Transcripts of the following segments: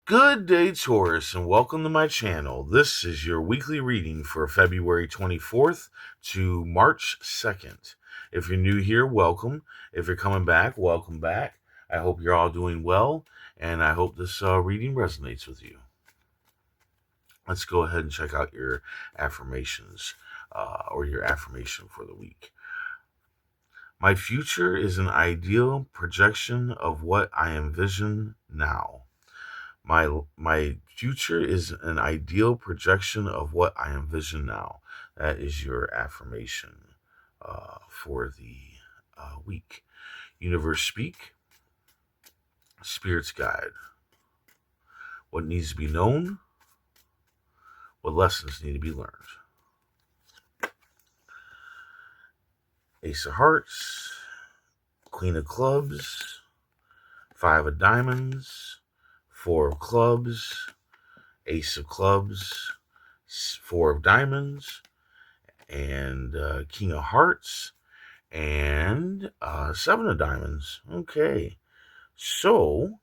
Good day, Taurus, and welcome to my channel. This is your weekly reading for February 24th to March 2nd. If you're new here, welcome. If you're coming back, welcome back. I hope you're all doing well, and I hope this reading resonates with you. Let's go ahead and check out your affirmations or your affirmation for the week. My future is an ideal projection of what I envision now. My future is an ideal projection of what I envision now. That is your affirmation for the week. Universe speak, spirits guide. What needs to be known? What lessons need to be learned? Ace of Hearts, Queen of Clubs, Five of Diamonds, Four of Clubs, Ace of Clubs, Four of Diamonds, and King of Hearts, and Seven of Diamonds. Okay, so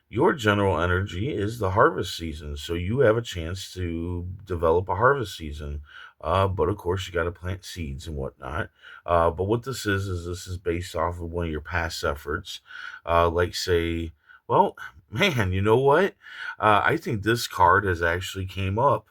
your general energy is the harvest season, so you have a chance to develop a harvest season. But of course, you got to plant seeds and whatnot. But what this is based off of one of your past efforts. Like, say, well, man, you know what? I think this card has actually came up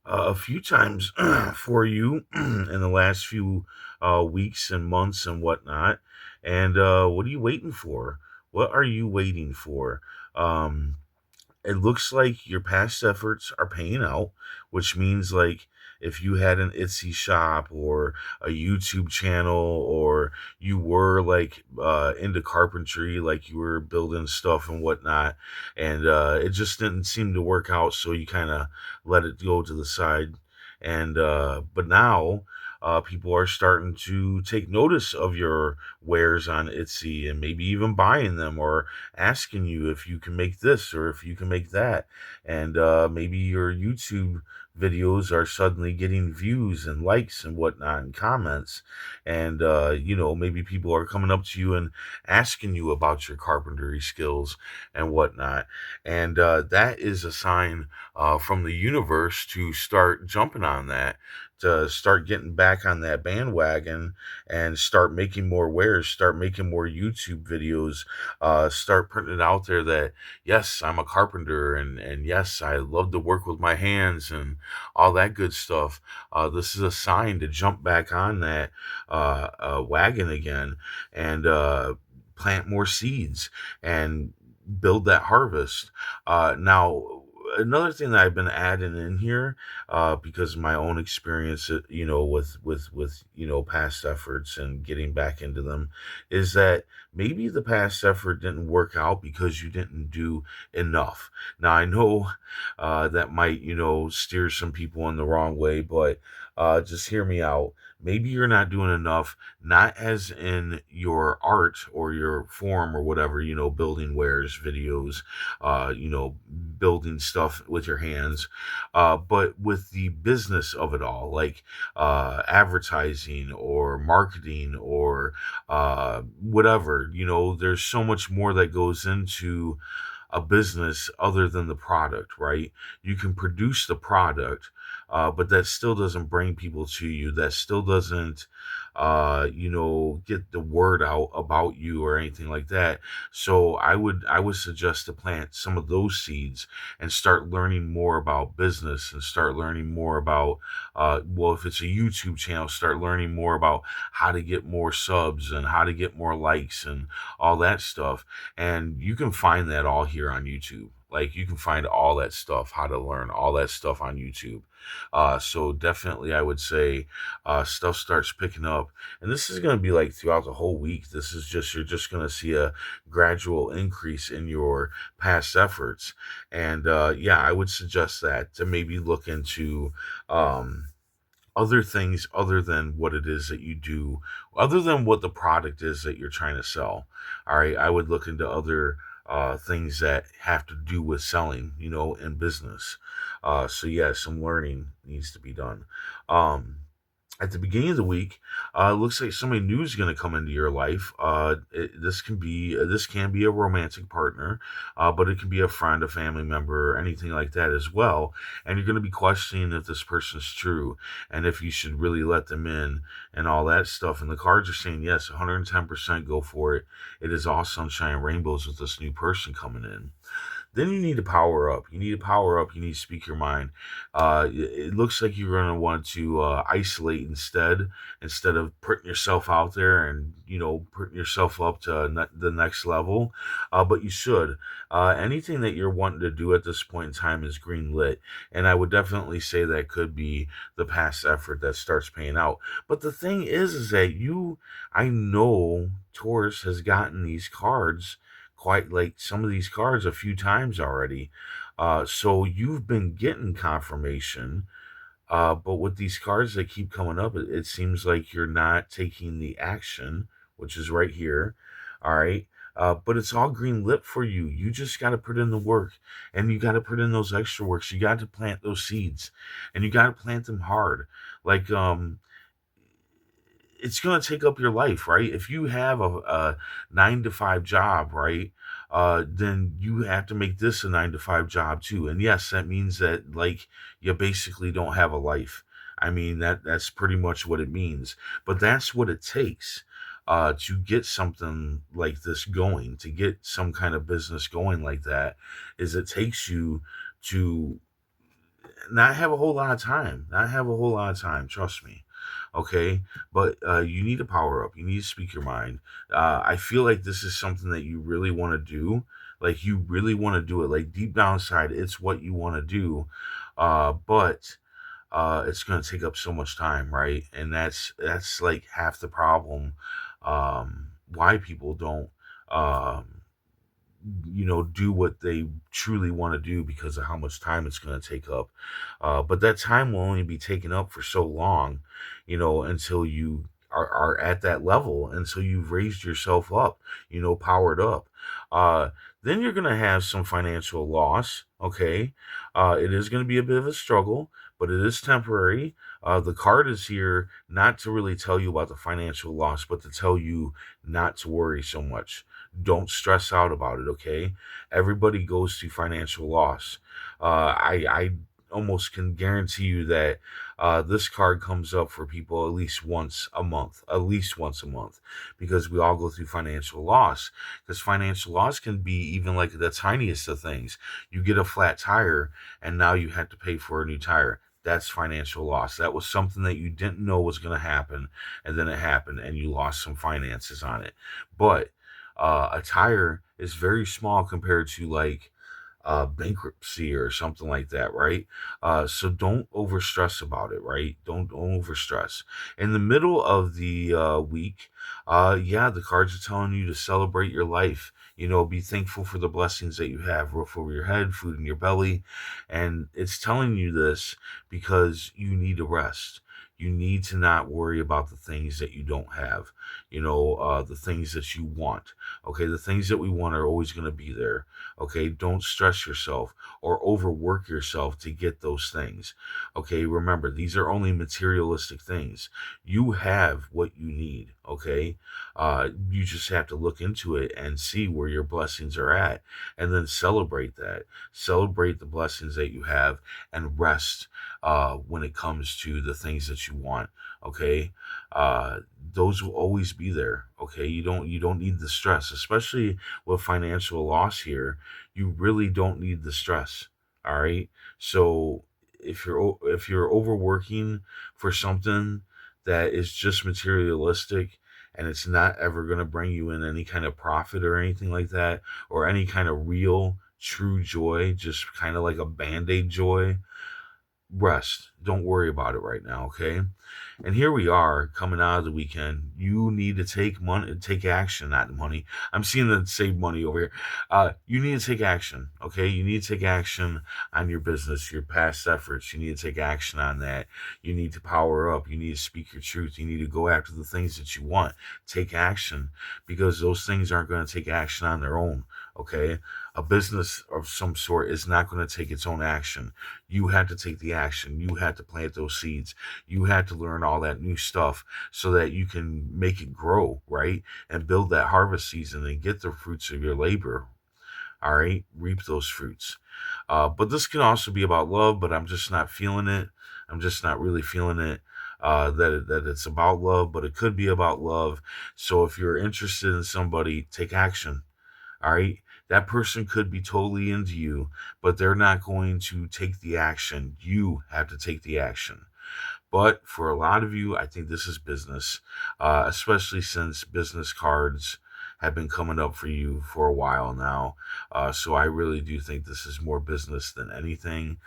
a few times for you in the last few weeks and months and whatnot. And what are you waiting for? What are you waiting for? Um, it looks like your past efforts are paying out, which means like if you had an Etsy shop or a YouTube channel, or you were like into carpentry, like you were building stuff and whatnot, and it just didn't seem to work out, so you kind of let it go to the side. And but now people are starting to take notice of your wares on Etsy and maybe even buying them or asking you if you can make this or if you can make that. And maybe your YouTube videos are suddenly getting views and likes and whatnot and comments. And, maybe people are coming up to you and asking you about your carpentry skills and whatnot. And that is a sign from the universe to start jumping on that, to start getting back on that bandwagon and start making more wares, start making more YouTube videos, start putting it out there that, yes, I'm a carpenter, and yes, I love to work with my hands and all that good stuff. This is a sign to jump back on that wagon again and plant more seeds and build that harvest. Now, another thing that I've been adding in here, because of my own experience, with past efforts and getting back into them, is that maybe the past effort didn't work out because you didn't do enough. Now, I know that might, steer some people in the wrong way, but just hear me out. Maybe you're not doing enough, not as in your art or your form or whatever, building wares, videos, building stuff with your hands, but with the business of it all, like advertising or marketing or whatever. There's so much more that goes into a business other than the product, right? You can produce the product, but that still doesn't bring people to you. That still doesn't, get the word out about you or anything like that. So I would suggest to plant some of those seeds and start learning more about business and start learning more about, well, if it's a YouTube channel, start learning more about how to get more subs and how to get more likes and all that stuff. And you can find that all here on YouTube. Like, you can find all that stuff, how to learn all that stuff on YouTube. So definitely, I would say stuff starts picking up, and this is going to be like throughout the whole week. This is just You're just going to see a gradual increase in your past efforts, and yeah, I would suggest that to maybe look into. Other things other than what it is that you do, other than what the product is that you're trying to sell. All right, I would look into other things that have to do with selling, in business. So yeah, some learning needs to be done. Um, At the beginning of the week, it looks like somebody new is going to come into your life. This can be a romantic partner, but it can be a friend, a family member, or anything like that as well. And you're going to be questioning if this person's true and if you should really let them in and all that stuff. And the cards are saying yes, 110% go for it. It is all sunshine and rainbows with this new person coming in. Then you need to power up. You need to power up. You need to speak your mind. It looks like you're going to want to isolate instead of putting yourself out there and putting yourself up to the next level. But you should. Anything that you're wanting to do at this point in time is green lit, and I would definitely say that could be the past effort that starts paying out. But the thing is that I know Taurus has gotten these cards quite like some of these cards a few times already. So you've been getting confirmation, but with these cards that keep coming up, it seems like you're not taking the action, which is right here. All right. But it's all green lit for you. You just got to put in the work and you got to put in those extra works. You got to plant those seeds and you got to plant them hard. Like, it's going to take up your life, right? If you have a 9 to 5 job, right, then you have to make this a 9 to 5 job too. And yes, that means that like you basically don't have a life. I mean that's pretty much what it means. But that's what it takes to get something like this going, to get some kind of business going like that. Is it takes you to not have a whole lot of time, not have a whole lot of time. Trust me. Okay, but you need to power up. You need to speak your mind. I feel like this is something that you really want to do. Like you really want to do it. Like deep down inside, it's what you want to do. But it's going to take up so much time, right? And that's like half the problem. Why people don't. Um, do what they truly want to do because of how much time it's going to take up. But that time will only be taken up for so long, until you are at that level, until you've raised yourself up, powered up. Uh, then you're going to have some financial loss. Okay. It is going to be a bit of a struggle, but it is temporary. The card is here not to really tell you about the financial loss, but to tell you not to worry so much. Don't stress out about it, okay? Everybody goes through financial loss. I almost can guarantee you that this card comes up for people at least once a month, because we all go through financial loss. Because financial loss can be even like the tiniest of things. You get a flat tire, and now you have to pay for a new tire. That's financial loss. That was something that you didn't know was going to happen, and then it happened, and you lost some finances on it. But a tire is very small compared to like bankruptcy or something like that, right? So don't overstress about it, right? Don't overstress. In the middle of the week, yeah, the cards are telling you to celebrate your life. Be thankful for the blessings that you have: roof over your head, food in your belly, and it's telling you this because you need to rest. You need to not worry about the things that you don't have, the things that you want. Okay, the things that we want are always going to be there. Okay, don't stress yourself or overwork yourself to get those things. Okay, remember, these are only materialistic things. You have what you need. Okay, you just have to look into it and see where your blessings are at, and then celebrate that. Celebrate the blessings that you have, and rest when it comes to the things that you want. Okay, uh, those will always be there. Okay, you don't need the stress, especially with financial loss here. You really don't need the stress. All right. So if you're overworking for something that is just materialistic, and it's not ever going to bring you in any kind of profit or anything like that, or any kind of real true joy, just kind of like a band-aid joy, rest. Don't worry about it right now, okay? And here we are coming out of the weekend. You need to take action, not money. I'm seeing the save money over here. You need to take action, okay? You need to take action on your business, your past efforts. You need to take action on that. You need to power up. You need to speak your truth. You need to go after the things that you want. Take action, because those things aren't going to take action on their own. Okay, a business of some sort is not going to take its own action. You had to take the action. You had to plant those seeds. You had to learn all that new stuff so that you can make it grow, right? And build that harvest season and get the fruits of your labor. All right, reap those fruits. But this can also be about love, but I'm just not feeling it. I'm just not really feeling it. That it's about love, but it could be about love. So if you're interested in somebody, take action. All right. That person could be totally into you, but they're not going to take the action. You have to take the action. But for a lot of you, I think this is business, especially since business cards have been coming up for you for a while now. So I really do think this is more business than anything.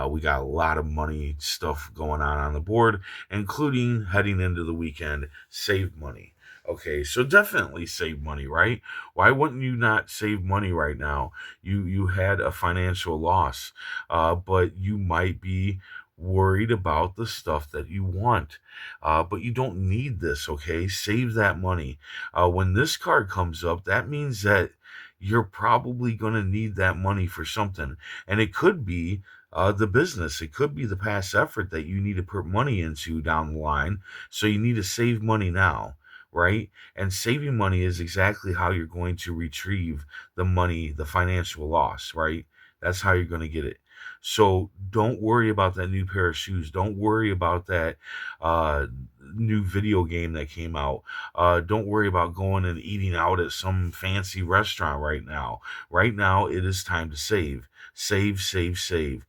We got a lot of money stuff going on the board, including heading into the weekend. Save money. Okay, so definitely save money, right? Why wouldn't you not save money right now? You had a financial loss, but you might be worried about the stuff that you want. But you don't need this, okay? Save that money. When this card comes up, that means that you're probably going to need that money for something. And it could be the business, it could be the past effort that you need to put money into down the line. So you need to save money now. Right? And saving money is exactly how you're going to retrieve the money, the financial loss, right? That's how you're going to get it. So don't worry about that new pair of shoes. Don't worry about that uh, new video game that came out. Don't worry about going and eating out at some fancy restaurant right now. Right now, it is time to save. Save, save, save.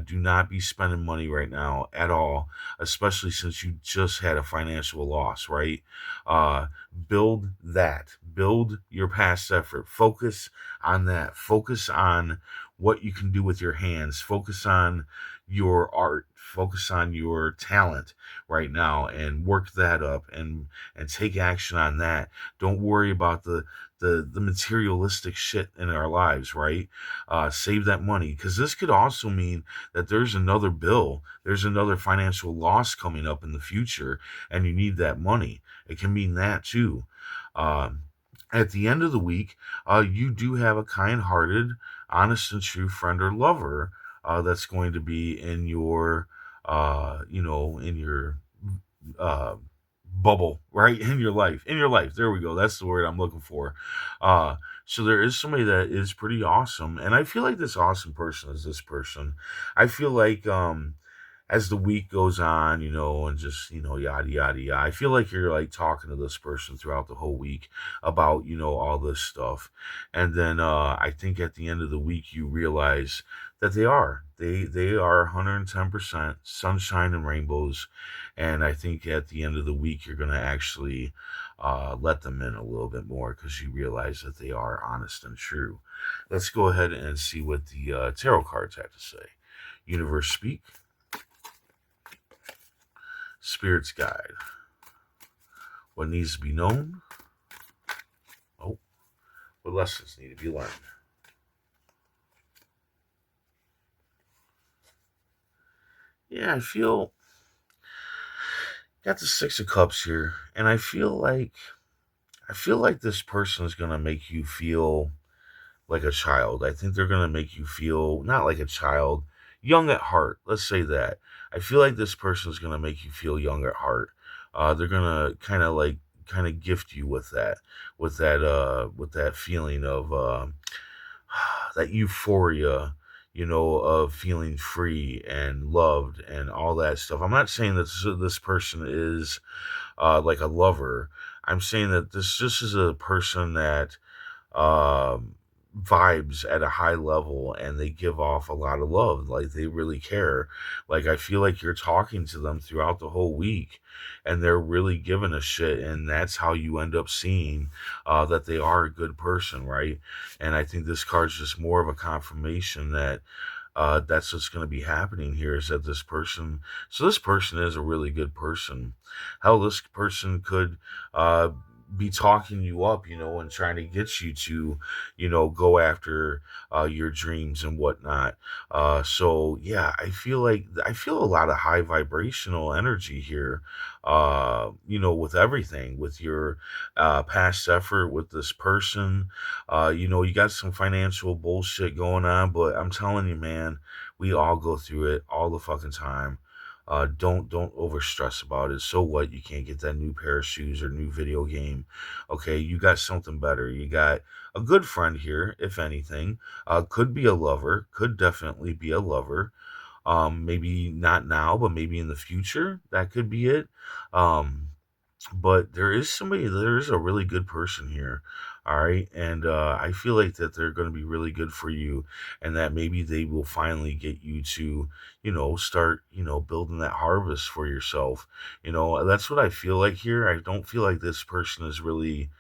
Do not be spending money right now at all, especially since you just had a financial loss, right? Build that. Build your past effort. Focus on that. Focus on what you can do with your hands. Focus on your art. Focus on your talent right now and work that up and take action on that. Don't worry about the materialistic shit in our lives, right? Save that money because this could also mean that there's another bill, there's another financial loss coming up in the future, and you need that money. It can mean that too. Um, at the end of the week, you do have a kind-hearted, honest and true friend or lover that's going to be in your, in your uh, bubble, right? In your life. There we go. That's the word I'm looking for. Uh, so there is somebody that is pretty awesome, and I feel like this awesome person is this person. I feel like as the week goes on, and just, yada, yada, yada. I feel like you're like talking to this person throughout the whole week about, all this stuff. And then I think at the end of the week, you realize that they are 110% sunshine and rainbows. And I think at the end of the week, you're going to actually let them in a little bit more because you realize that they are honest and true. Let's go ahead and see what the tarot cards have to say. Universe speak. Spirit's guide. What needs to be known? Oh, what lessons need to be learned? Yeah, I feel got the Six of Cups here, and I feel like this person is gonna make you feel like a child. I think they're gonna make you feel not like a child, young at heart. Let's say that. I feel like this person is gonna make you feel young at heart. They're gonna kind of gift you with that feeling of that euphoria, of feeling free and loved and all that stuff. I'm not saying that this person is like a lover. I'm saying that this just is a person that um, vibes at a high level and they give off a lot of love. Like they really care. Like I feel like you're talking to them throughout the whole week and they're really giving a shit. And that's how you end up seeing that they are a good person, right? And I think this card's just more of a confirmation that that's what's going to be happening here is that this person is a really good person. Hell, this person could be talking you up, and trying to get you to, go after your dreams and whatnot. So yeah, I feel a lot of high vibrational energy here. With everything, with your past effort with this person. You got some financial bullshit going on, but I'm telling you, man, we all go through it all the fucking time. Don't over stress about it. So what? You can't get that new pair of shoes or new video game. Okay, you got something better. You got a good friend here, if anything. Could be a lover. Could definitely be a lover. Maybe not now, but maybe in the future. That could be it. Um, but there is a really good person here. All right, and I feel like that they're going to be really good for you, and that maybe they will finally get you to, start, building that harvest for yourself. That's what I feel like here. I don't feel like this person is really,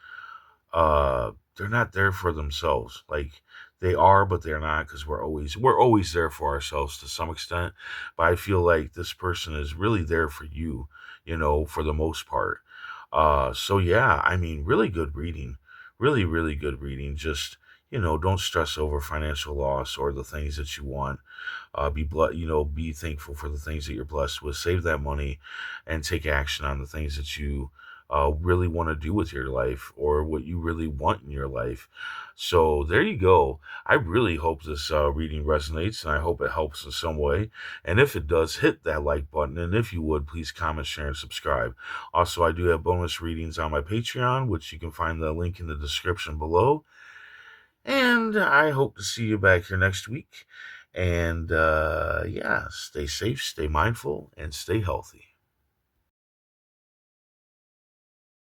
they're not there for themselves. Like, they are, but they're not, because we're always there for ourselves to some extent. But I feel like this person is really there for you, for the most part. So yeah, I mean, really good reading. Really, really good reading. Just, don't stress over financial loss or the things that you want. Be thankful for the things that you're blessed with. Save that money and take action on the things that you really want to do with your life, or what you really want in your life. So there you go. I really hope this reading resonates, and I hope it helps in some way. And if it does, hit that like button. And if you would, please comment, share, and subscribe. Also, I do have bonus readings on my Patreon, which you can find the link in the description below. And I hope to see you back here next week. And yeah, stay safe, stay mindful, and stay healthy.